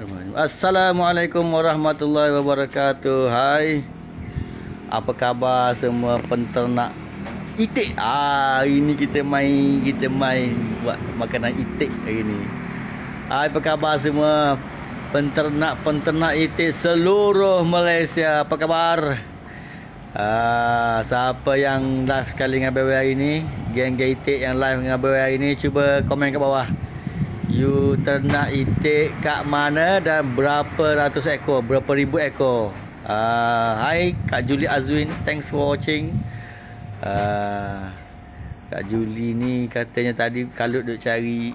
Bismillahirrahmanirrahim. Assalamualaikum warahmatullahi wabarakatuh. Hai. Apa khabar semua penternak itik? Hari ni kita main buat makanan itik hari ni. Hai, apa khabar semua penternak itik seluruh Malaysia? Apa khabar? Siapa yang live sekali dengan Abang hari ni, geng-geng itik yang live dengan Abang hari ni, cuba komen kat bawah. You ternak itik kat mana dan berapa ratus ekor, berapa ribu ekor? Hai Kak Julie Azwin, thanks for watching. Kak Julie ni katanya tadi kalau duk cari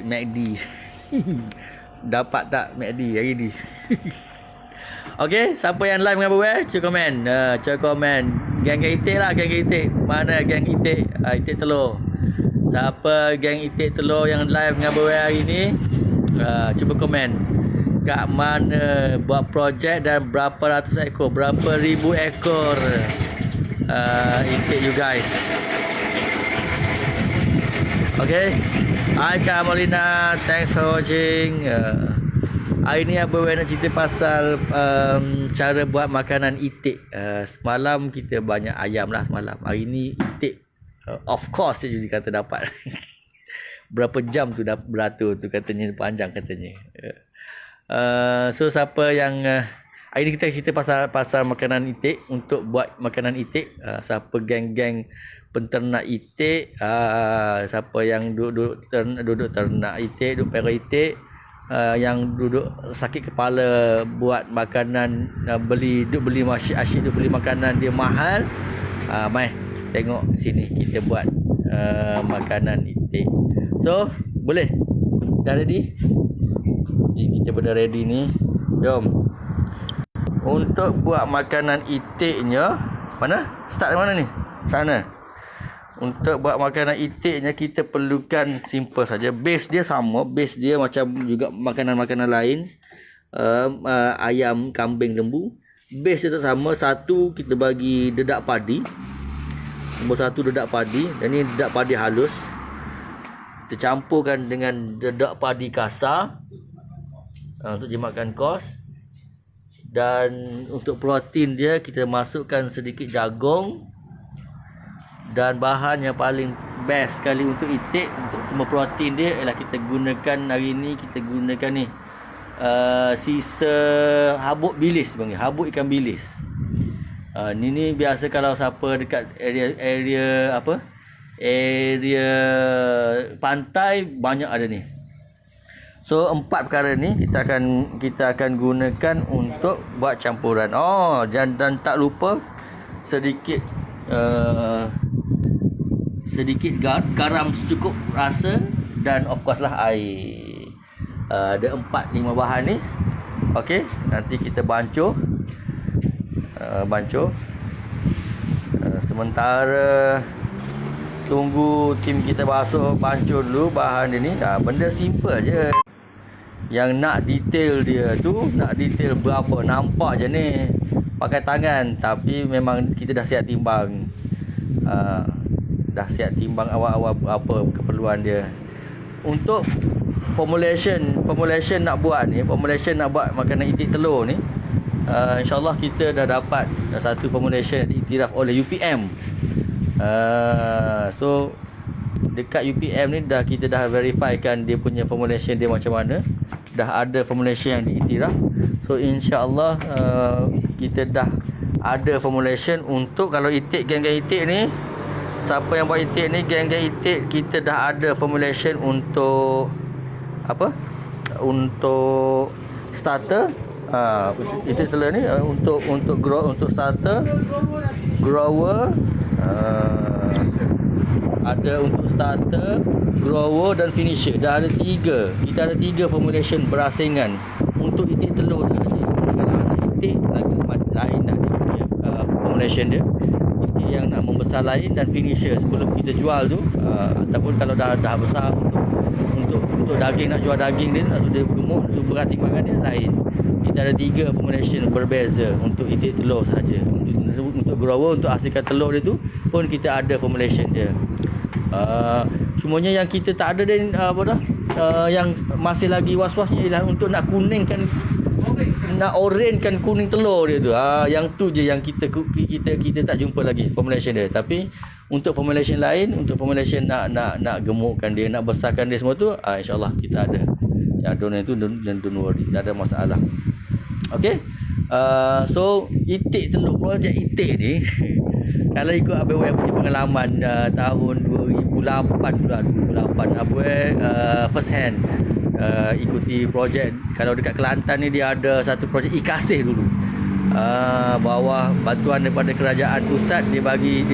MACD. Dapat tak MACD hari ni? Okey, siapa yang live dengan Abang? Cuba komen. Cuba komen. Geng-geng itik lah, geng-geng itik. Mana geng itik? Itik telur. Siapa geng itik telur yang live dengan Abang hari ni? Cuba komen. Kat mana buat projek dan berapa ratus ekor, berapa ribu ekor itik you guys. Okay. Hai Kak Molina, thanks for watching. Hari ni Abang nak cerita pasal cara buat makanan itik. Semalam kita banyak ayam lah semalam. Hari ni itik. Of course Cik Judy kata dapat. Berapa jam tu dah beratur tu katanya, panjang katanya. So siapa yang hari ni kita cerita pasal makanan itik, untuk buat makanan itik. Siapa geng-geng penternak itik, siapa yang duduk ternak itik, duduk pera itik, yang duduk sakit kepala buat makanan, beli asyik beli makanan dia mahal, mai tengok sini kita buat makanan itik. So boleh? Dah ready? Kita dah ready ni. Jom. Untuk buat makanan itiknya, mana? Start dari mana ni? Sana. Untuk buat makanan itiknya kita perlukan simple saja. Base dia sama, base dia macam juga makanan-makanan lain. Ayam, kambing, lembu. Base dia tak sama. Satu kita bagi dedak padi. Nombor satu dedak padi, dan ni dedak padi halus. Kita campurkan dengan dedak padi kasar untuk jimatkan kos. Dan untuk protein dia kita masukkan sedikit jagung. Dan bahan yang paling best sekali untuk itik, untuk semua protein dia ialah kita gunakan hari ni, kita gunakan ni sisa habuk bilis, panggil habuk ikan bilis. Ni biasa kalau siapa dekat area pantai banyak ada ni. So 4 perkara ni kita akan gunakan untuk buat campuran. Dan tak lupa sedikit garam secukup rasa, dan of course lah air. Ada 4-5 bahan ni. Okey, nanti kita bancuh. Sementara tunggu tim kita bancuh dulu bahan dia ni. Benda simple je. Yang nak detail dia tu, nak detail berapa, nampak je ni pakai tangan, tapi memang kita dah siap timbang. Dah siap timbang awal-awal apa keperluan dia. Untuk formulation nak buat makanan itik telur ni, InsyaAllah kita dah dapat satu formulation diiktiraf oleh UPM. So dekat UPM ni kita dah verifykan dia punya formulation dia macam mana. Dah ada formulation yang diiktiraf. So insyaAllah kita dah ada formulation untuk kalau itik, geng-geng itik ni, siapa yang buat itik ni, geng-geng itik, kita dah ada formulation untuk apa? Untuk starter. Itik telur ni untuk starter, grower, ada untuk starter, grower dan finisher. Dah ada 3. Kita ada 3 formulation berasingan untuk itik telur sahaja. Kalau anak itik lagi lain dah dia formulation dia. Itik yang nak membesar lain, dan finisher sebelum kita jual tu, ataupun kalau dah besar untuk daging, nak jual daging dia, nak sudah gemuk, berat timbangan dia lain. Kita ada 3 formulation berbeza untuk itik telur sahaja. Untuk grower, untuk hasilkan telur dia tu pun kita ada formulation dia. Semuanya yang kita tak ada dia yang masih lagi was-wasnya ialah untuk nak kuningkan, nak orangekan kuning telur dia tu. Yang tu je yang kita tak jumpa lagi formulation dia. Tapi untuk formulation lain, untuk formulation nak gemukkan dia, nak besarkan dia semua tu, insya-Allah kita ada. Yang donor tu dan don't worry, tak ada masalah. Okey. So itik telur, projek itik ni kalau ikut Abang Wan punya pengalaman tahun 2008 Abang first hand ikuti projek. Kalau dekat Kelantan ni dia ada satu projek Ikasih dulu, bawah bantuan daripada kerajaan pusat. Dia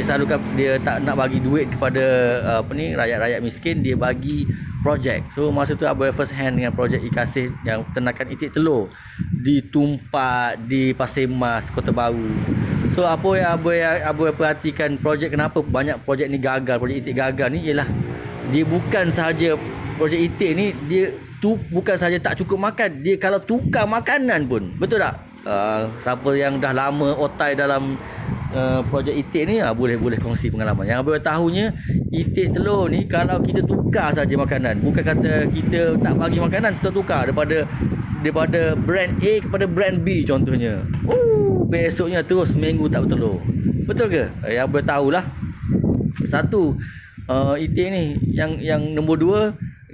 salurkan, dia tak nak bagi duit kepada rakyat-rakyat miskin, dia bagi projek. So masa tu Abang first hand dengan projek Ikasih yang ternakan itik telur di Tumpat, di Pasir Mas, Kota Baru. So apa yang Abang perhatikan projek, kenapa banyak projek ni gagal, projek itik gagal ni ialah dia bukan sahaja projek itik ni, dia tu bukan sahaja tak cukup makan, dia kalau tukar makanan pun, betul tak? Siapa yang dah lama otai dalam projek itik ni, boleh kongsi pengalaman. Yang abang tahunya, itik telur ni kalau kita tukar saja makanan, bukan kata kita tak bagi makanan, kita tukar daripada brand A kepada brand B contohnya, besoknya terus seminggu tak bertelur. Betul ke? Yang abang tahulah. Satu, itik ni yang nombor dua,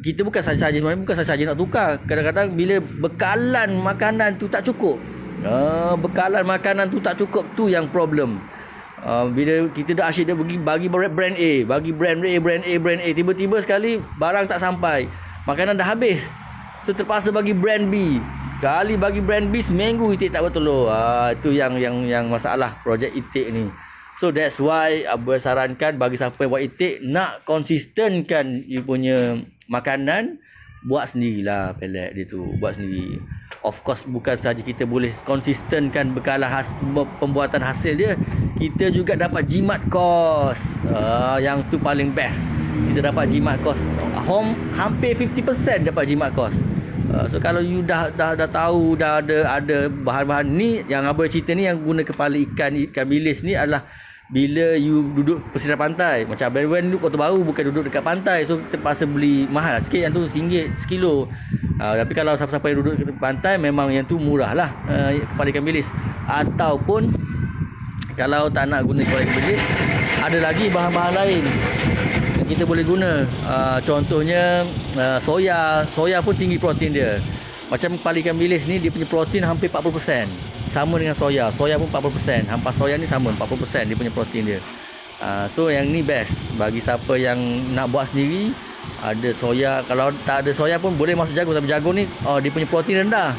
kita bukan saja nak tukar. Kadang-kadang bila bekalan makanan tu tak cukup, bekalan makanan tu tak cukup, tu yang problem. Bila kita dah asyik dia bagi brand A, bagi brand A, tiba-tiba sekali barang tak sampai, makanan dah habis, so terpaksa bagi brand B. Kali bagi brand B, seminggu itik tak bertelur. Itu yang masalah projek itik ni. So that's why Abang sarankan bagi siapa yang buat itik, nak konsistenkan you punya makanan, buat sendirilah pellet dia tu, buat sendiri. Of course bukan sahaja kita boleh konsistenkan bekalan pembuatan hasil dia, kita juga dapat jimat kos. Yang tu paling best. Kita dapat jimat kos. Hampir 50% dapat jimat kos. So kalau you dah tahu, dah ada bahan-bahan ni yang abang cerita ni, yang guna kepala ikan bilis ni adalah bila you duduk pesisir pantai. Macam Abang Wan duduk Kota Baru, bukan duduk dekat pantai, so terpaksa beli mahal sikit, yang tu RM1 sekilo. Tapi kalau siapa-siapa yang duduk dekat pantai, memang yang tu murah lah, kepala ikan bilis. Ataupun kalau tak nak guna kepala ikan bilis, ada lagi bahan-bahan lain yang kita boleh guna. Contohnya soya pun tinggi protein dia. Macam kepala ikan bilis ni, dia punya protein hampir 40%, sama dengan soya pun 40%. Hampas soya ni sama 40% dia punya protein dia. So yang ni best bagi siapa yang nak buat sendiri. Ada soya, kalau tak ada soya pun boleh masuk jagung, tapi jagung ni dia punya protein rendah,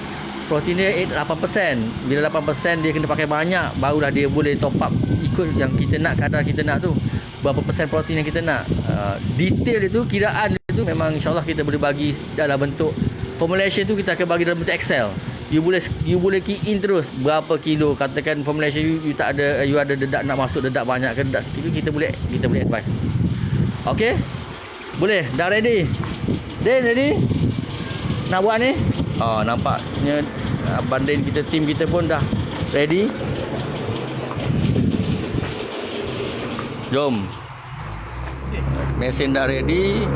protein dia 8%. Bila 8% dia kena pakai banyak, barulah dia boleh top up ikut yang kita nak, kadar kita nak tu, berapa persen protein yang kita nak. Detail itu, kiraan itu memang insyaAllah kita boleh bagi dalam bentuk formulation tu, kita akan bagi dalam bentuk Excel. You boleh key in terus berapa kilo. Katakan formulation you tak ada, you ada dedak nak masuk dedak banyak ke dedak sikit, kita boleh advise. Okey? Boleh? Dah ready? Din, ready? Nak buat ni? Nampaknya Abang Din kita, tim kita pun dah ready. Jom. Mesin dah ready.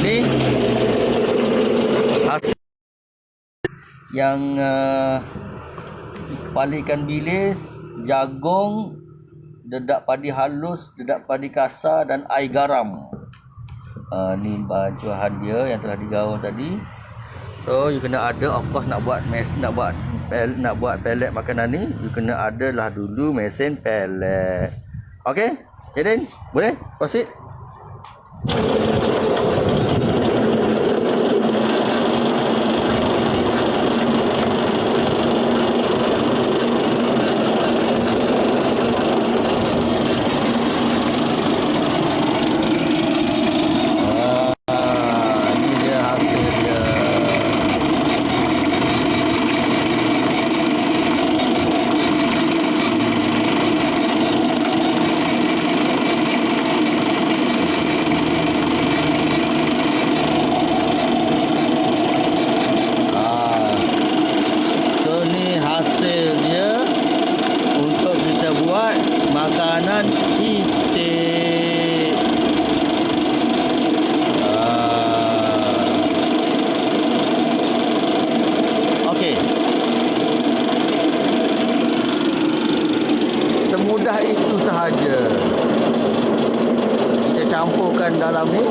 Ni hasil yang kepala ikan bilis, jagung, dedak padi halus, dedak padi kasar dan air garam. Ni bahan dia yang telah digaul tadi. So you kena ada, of course, nak buat pellet makanan ni, you kena ada lah dulu mesin pellet. Okey, Jaden, boleh proceed. dalam ni.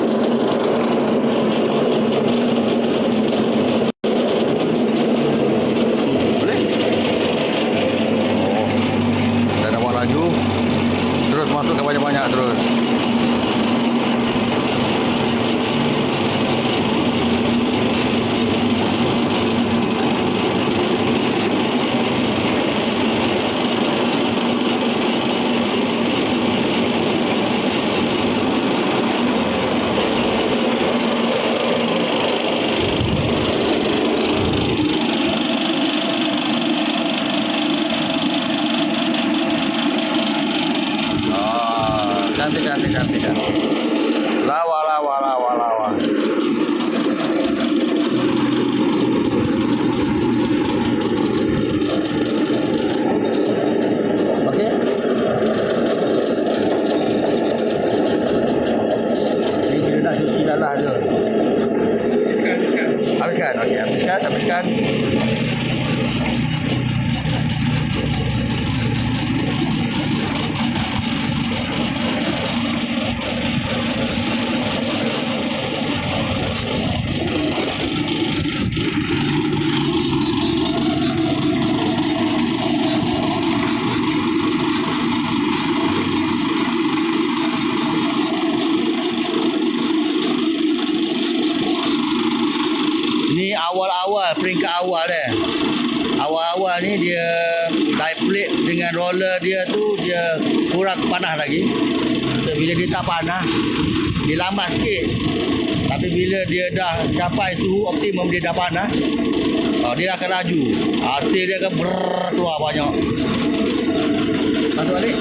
Boleh? Oh, dah nak buat laju. Terus masukkan banyak-banyak terus. Cantik. Lawa. Okey. Ini kita nak cuci lalah je. Habiskan. Okey, habiskan. Ni awal-awal, peringkat awal dia. Awal-awal ni dia die plate dengan roller dia tu dia kurang panas lagi. So, bila dia tak panas, dia lambat sikit. Tapi bila dia dah capai suhu optimum, dia dah panas, dia akan laju. Hasil dia akan keluar banyak. Masuk balik.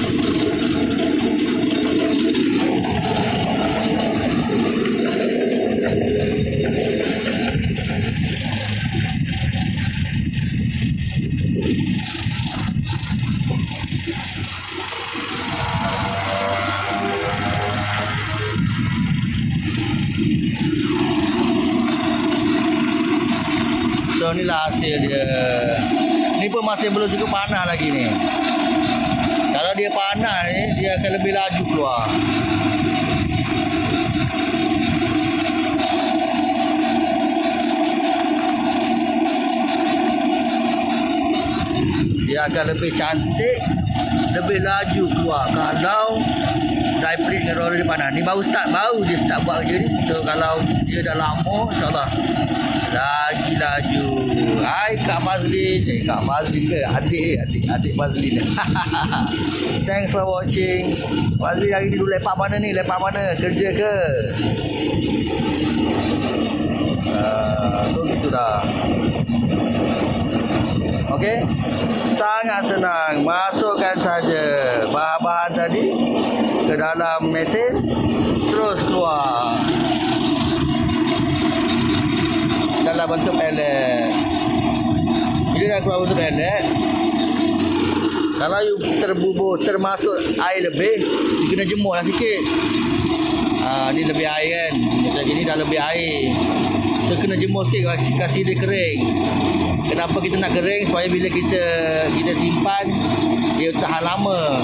So inilah hasil dia. Ni pun masih belum cukup panas lagi ni. Kalau dia panas ni, dia akan lebih laju keluar. Dia akan lebih cantik, lebih laju keluar. Kalau die plate dengan roller dia panas. Ni baru je start buat kerja ni. So kalau dia dah lama, insyaAllah lagi laju. Hai Kak Fazlin. Kak Fazlin ke? Adik Fazlin. Thanks for watching. Fazlin hari ni dulu lepak mana ni? Lepak mana? Kerja ke? So gitu dah. Okey. Sangat senang. Masukkan saja bahan-bahan tadi ke dalam mesin, terus keluar dalam bentuk pellet. Bila dah keluar bentuk pellet, kalau you termasuk air lebih, you kena jemur lah sikit. Ni lebih air kan, macam gini dah lebih air, so kena jemur sikit, kasih dia kering. Kenapa kita nak kering? Supaya bila kita simpan, dia tahan lama.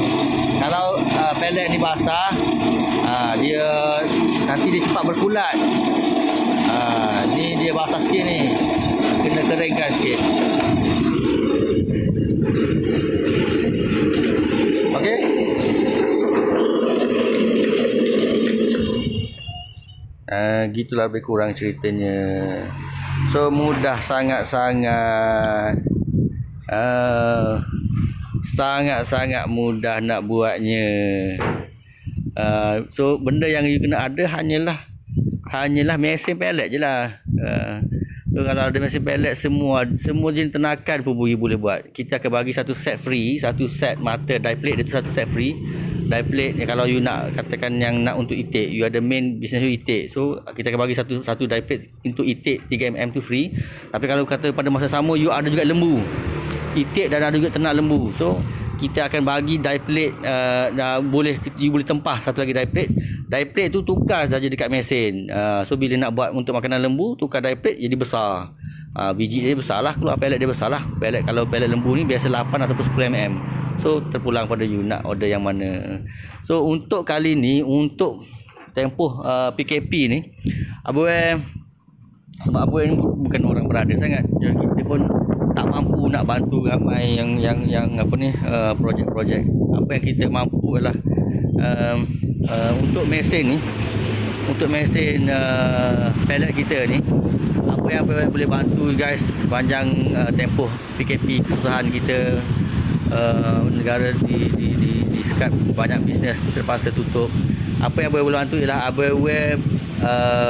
Kalau pellet ni basah, dia nanti dia cepat berkulat. Ni dia basah sikit ni, kena keringkan sikit. Okey. Gitulah lebih kurang ceritanya. So mudah sangat mudah nak buatnya. So benda yang you kena ada hanyalah mesin pellet je lah. So, kalau ada mesin pellet, semua jenis tenakan pun you boleh buat. Kita akan bagi satu set free, satu set mata die plate, itu satu set free die plate. Kalau you nak katakan yang nak untuk itik, you ada main business you itik, so kita akan bagi satu die plate untuk itik 3mm tu free. Tapi kalau kata pada masa sama you ada juga lembu itik dan ada juga ternak lembu, so kita akan bagi die plate, you boleh tempah satu lagi die plate. Die plate tu tukar saja dekat mesin. So bila nak buat untuk makanan lembu, tukar die plate jadi besar. Biji dia besar lah, keluar pellet dia besar lah. Kalau pellet lembu ni biasa 8 ataupun 10mm. So terpulang pada you nak order yang mana. So untuk kali ni, untuk tempoh PKP ni, Abang sebab Abang ni bukan orang berada sangat. Jadi kita pun tak mampu nak bantu ramai yang apa ni projek-projek. Apa yang kita mampu ialah untuk mesin ni, untuk mesin pellet kita ni, apa yang boleh bantu guys sepanjang tempoh PKP, kesusahan kita, negara di sekat, banyak bisnes terpaksa tutup. Apa yang boleh bantu ialah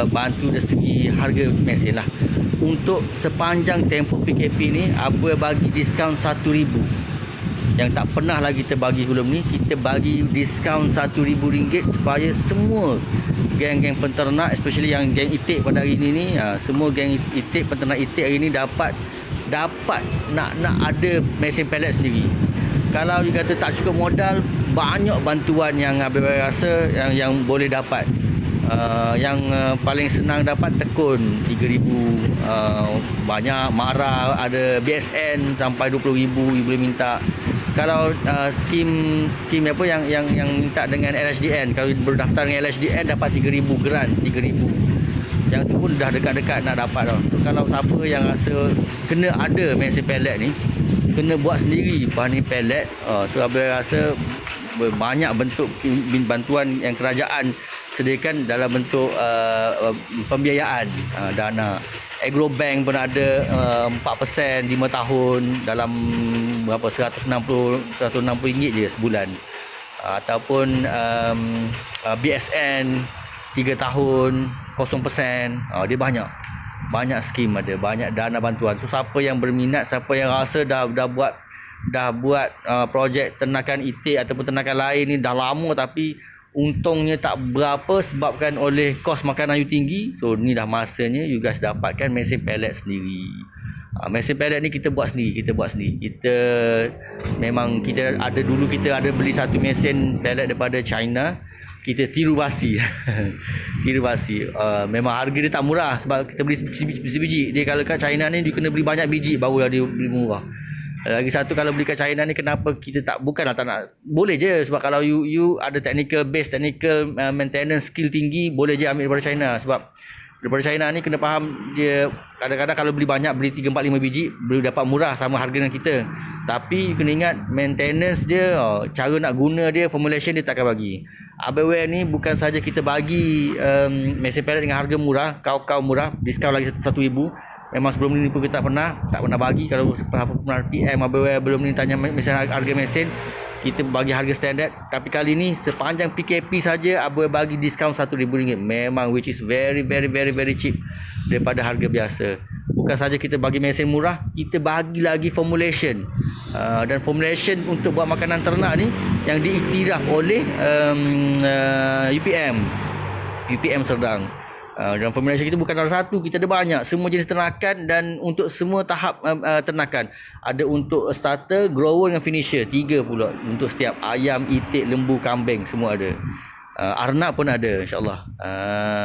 bantu dari segi harga mesin lah. Untuk sepanjang tempoh PKP ni, bagi diskaun RM1,000 yang tak pernah lagi kita bagi sebelum ni. Kita bagi diskaun RM1,000 supaya semua geng-geng penternak, especially yang geng itik pada hari ni semua geng itik, penternak itik hari ni dapat nak ada mesin pellet sendiri. Kalau you kata tak cukup modal, banyak bantuan yang Abang rasa yang boleh dapat. Yang paling senang dapat tekun RM3,000, banyak marah, ada BSN sampai RM20,000 you boleh minta. Kalau skim apa yang minta dengan LHDN, kalau berdaftar dengan LHDN dapat RM3,000 grant, RM3,000. Yang tu pun dah dekat-dekat nak dapat tau. Kalau siapa yang rasa kena ada mesin pellet ni, kena buat sendiri bahan pellet, so Abang rasa banyak bentuk bantuan yang kerajaan sediakan dalam bentuk pembiayaan, dana. Agrobank pun ada 4% 5 tahun dalam berapa, RM160 je sebulan. Ataupun BSN 3 tahun 0%. Dia banyak skim ada, banyak dana bantuan. So siapa yang berminat, siapa yang rasa dah buat projek ternakan itik ataupun ternakan lain ni dah lama tapi untungnya tak berapa sebabkan oleh kos makanan you tinggi. So ni dah masanya you guys dapatkan mesin pellet sendiri. Mesin pellet ni kita buat sendiri. Kita memang kita ada beli satu mesin pellet daripada China. Kita tiru basi. Memang harga dia tak murah sebab kita beli sebiji. Dia kalau kat China ni dia kena beli banyak biji barulah dia beli murah. Lagi satu, kalau beli kat China ni, kenapa kita bukanlah tak nak, boleh je sebab kalau you ada technical maintenance skill tinggi, boleh je ambil daripada China. Sebab daripada China ni kena faham, dia kadang-kadang kalau beli banyak, beli 3, 4, 5 biji boleh dapat murah sama harga dengan kita. Tapi you kena ingat maintenance dia, cara nak guna dia, formulation dia takkan bagi. Abang ni bukan saja kita bagi mesin pellet dengan harga murah, kau murah, diskaun lagi RM1,000. Memang sebelum ni pun kita tak pernah bagi. Kalau pernah PM Abang belum ni tanya harga mesin, kita bagi harga standard. Tapi kali ni sepanjang PKP saja Abang bagi diskaun RM1,000. Memang which is very very very very cheap daripada harga biasa. Bukan saja kita bagi mesin murah, kita bagi lagi formulation. Dan formulation untuk buat makanan ternak ni yang diiktiraf oleh UPM Serdang. Dan formulasi kita bukan ada satu, kita ada banyak, semua jenis ternakan dan untuk semua tahap ternakan. Ada untuk starter, grower dengan finisher, 3 pula untuk setiap ayam, itik, lembu, kambing, semua ada. Arnab pun ada, insyaAllah.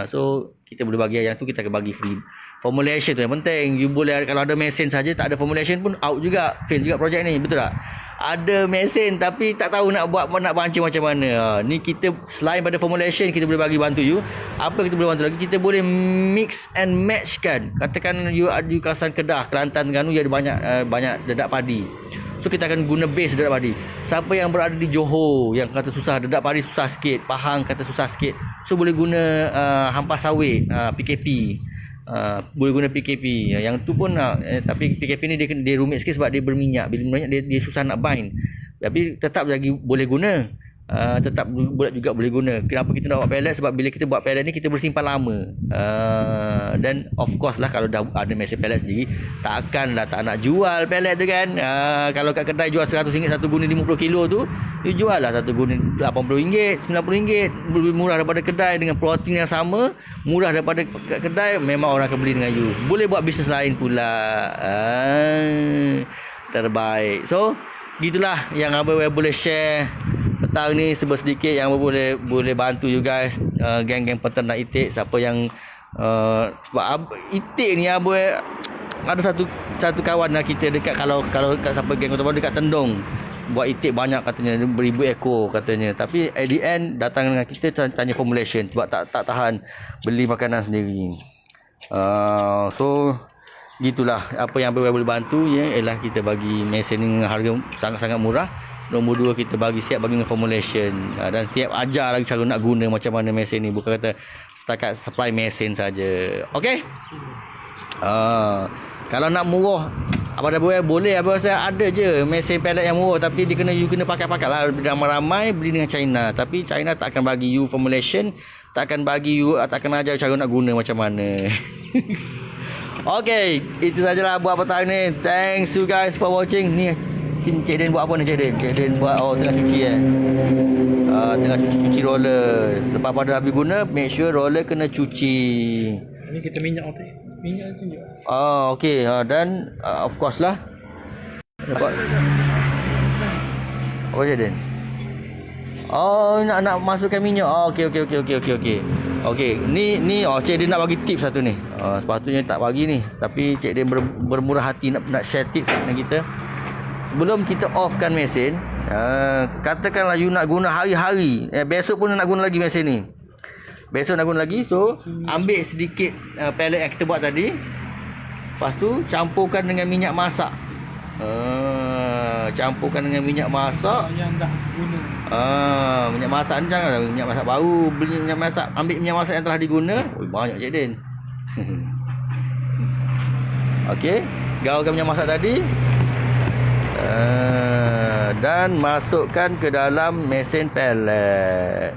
So kita boleh bagi yang tu, kita akan bagi free. Formulation tu yang penting. You boleh, kalau ada mesin saja tak ada formulation pun out juga, fail juga projek ni, betul tak? Ada mesin tapi tak tahu nak bancing macam mana. Ni kita selain pada formulation kita boleh bagi bantu you. Apa kita boleh bantu lagi? Kita boleh mix and match kan. Katakan you ada di kawasan Kedah, Kelantan, Terengganu, you ada banyak dedak padi. So kita akan guna base dedak padi. Siapa yang berada di Johor yang kata susah dedak padi, susah sikit, Pahang kata susah sikit, so boleh guna hampas sawit, PKP. Boleh guna PKP. Yang tu pun tapi PKP ni dia rumit sikit sebab dia berminyak. Bila berminyak dia susah nak bind. Tapi tetap lagi boleh guna. Tetap juga boleh guna. Kenapa kita nak buat pellet? Sebab bila kita buat pellet ni kita bersimpan lama. Dan of course lah, kalau dah ada mesin pellet sendiri, takkanlah tak nak jual pellet tu kan. Kalau kat kedai jual RM100 satu guna 50 kilo tu, you jual lah satu guna RM80, RM90. Lebih murah daripada kedai dengan protein yang sama, murah daripada kedai, memang orang akan beli dengan you. Boleh buat bisnes lain pula. Terbaik. So gitulah yang Abang boleh share petang ni, sedikit yang boleh bantu you guys, geng-geng peternak itik. Siapa yang sebab itik ni Abang ada satu kawan lah kita dekat, kalau kat siapa geng utama dekat Tendong. buat itik banyak katanya, beribu ekor katanya. Tapi at the end datang dengan kita tanya formulation sebab tak tahan beli makanan sendiri. So gitulah apa yang boleh bantu ya, ialah kita bagi mesin dengan harga sangat-sangat murah. Nombor 2, kita bagi siap bagi formulation, dan siap ajar lagi cara nak guna macam mana mesin ni, bukan kata setakat supply mesin saja. Okey. Kalau nak murah apa dah boleh, apa saya ada je mesin pellet yang murah, tapi you kena pakai lah ramai-ramai, beli dengan China. Tapi China tak akan bagi you formulation, tak akan ajar cara nak guna macam mana. Okay, itu sajalah buat petang ni. Thanks you guys for watching. Ni Cik Den buat apa ni Cik Den? Cik Den buat tengah cuci tengah cuci roller. Lepas pada habis guna, make sure roller kena cuci. Ini kita minyak tunjuk. Okey. Dan of course lah. Dapat. Apa Cik Den? Nak masukkan minyak. Okey. Okey. Ni Cik Den nak bagi tips satu ni. Sepatutnya tak bagi ni, tapi Cik Den bermurah hati nak share tips dengan kita. Sebelum kita offkan mesin, katakanlah you nak guna hari-hari, besok pun nak guna lagi mesin ni. Besok nak guna lagi, so ambil sedikit pellet yang kita buat tadi. Lepas tu campurkan dengan minyak masak. Campurkan dengan minyak masak yang dah guna. Minyak masak ni janganlah minyak masak baru. Beli minyak masak, ambil minyak masak yang telah diguna. Banyak Cik Den. Okey, gaulkan minyak masak tadi. Dan masukkan ke dalam mesin pellet.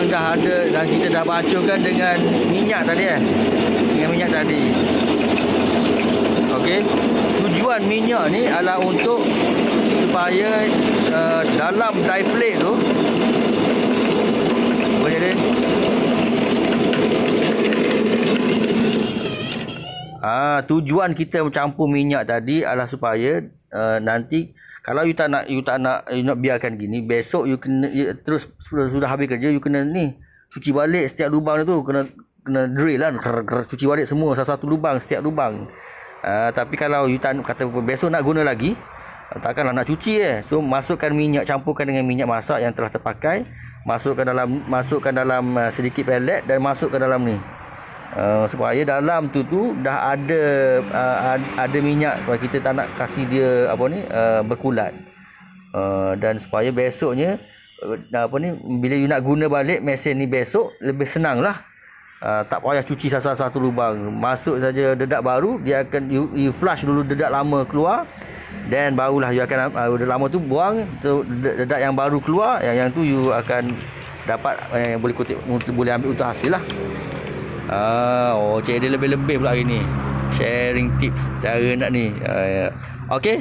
Dah ada dan kita dah bacurkan dengan minyak tadi dengan minyak tadi. Okey, tujuan minyak ni adalah untuk supaya dalam die plate tu boleh ni tujuan kita mencampur minyak tadi adalah supaya nanti kalau you tak nak biarkan gini, besok you kena terus sudah habis kerja, you kena cuci balik setiap lubang tu, kena drill lah, cuci balik semua satu-satu lubang, setiap lubang. Tapi kalau you tak kata besok nak guna lagi, takkanlah nak cuci so masukkan minyak, campurkan dengan minyak masak yang telah terpakai, masukkan dalam sedikit pellet dan masukkan dalam ni. Supaya dalam tu dah ada minyak, supaya kita tak nak kasih dia berkulat. Dan supaya besoknya bila you nak guna balik mesin ni besok, lebih senang lah. Tak payah cuci satu-satu lubang, masuk saja dedak baru, dia akan you flush dulu dedak lama keluar, dan barulah you akan dedak lama tu buang, so dedak yang baru keluar, yang tu you akan dapat boleh kutip, boleh ambil untuk hasil lah. Cik dia lebih-lebih pula hari ni sharing tips cara nak ni. Okay,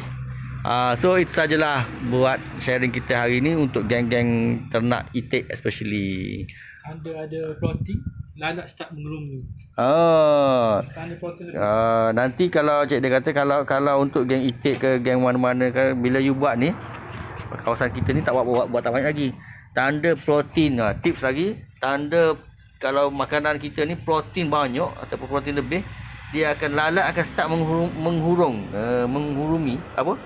so itu sajalah buat sharing kita hari ni untuk geng-geng ternak itik especially. Ada protein, lalat start mengerumi. Nanti kalau Cik dia kata kalau untuk geng itik ke geng mana-mana kan, bila you buat ni, kawasan kita ni tak buat tak banyak lagi. Tanda protein, tips lagi, tanda kalau makanan kita ni protein banyak ataupun protein lebih, dia akan lalat akan start menghurumi apa?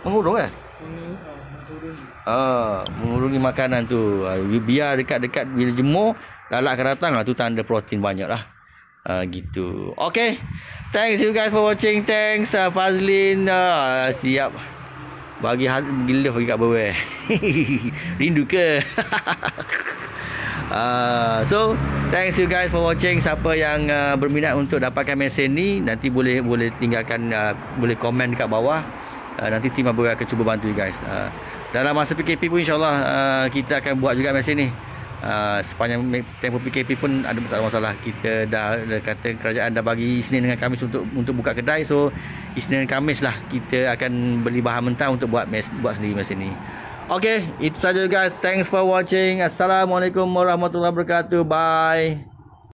Menghurungi makanan tu. Biar dekat-dekat bila jemur, lalat akan datang, tu tanda protein banyak lah. Gitu. Okay, thanks you guys for watching. Thanks Fazlin, siap bagi gila bagi kat bawah. Rindu ke? So thanks you guys for watching. Siapa yang berminat untuk dapatkan mesin ni, nanti boleh tinggalkan, boleh komen dekat bawah. Nanti tim Abu akan cuba bantu you guys. Dalam masa PKP pun insyaAllah kita akan buat juga mesin ni. Sepanjang tempoh PKP pun ada masalah. Kita dah kata kerajaan dah bagi Isnin dengan Khamis untuk buka kedai. So Isnin dan Khamis lah kita akan beli bahan mentah untuk buat sendiri mesin ni. Okay, itu saja guys. Thanks for watching. Assalamualaikum warahmatullahi wabarakatuh. Bye.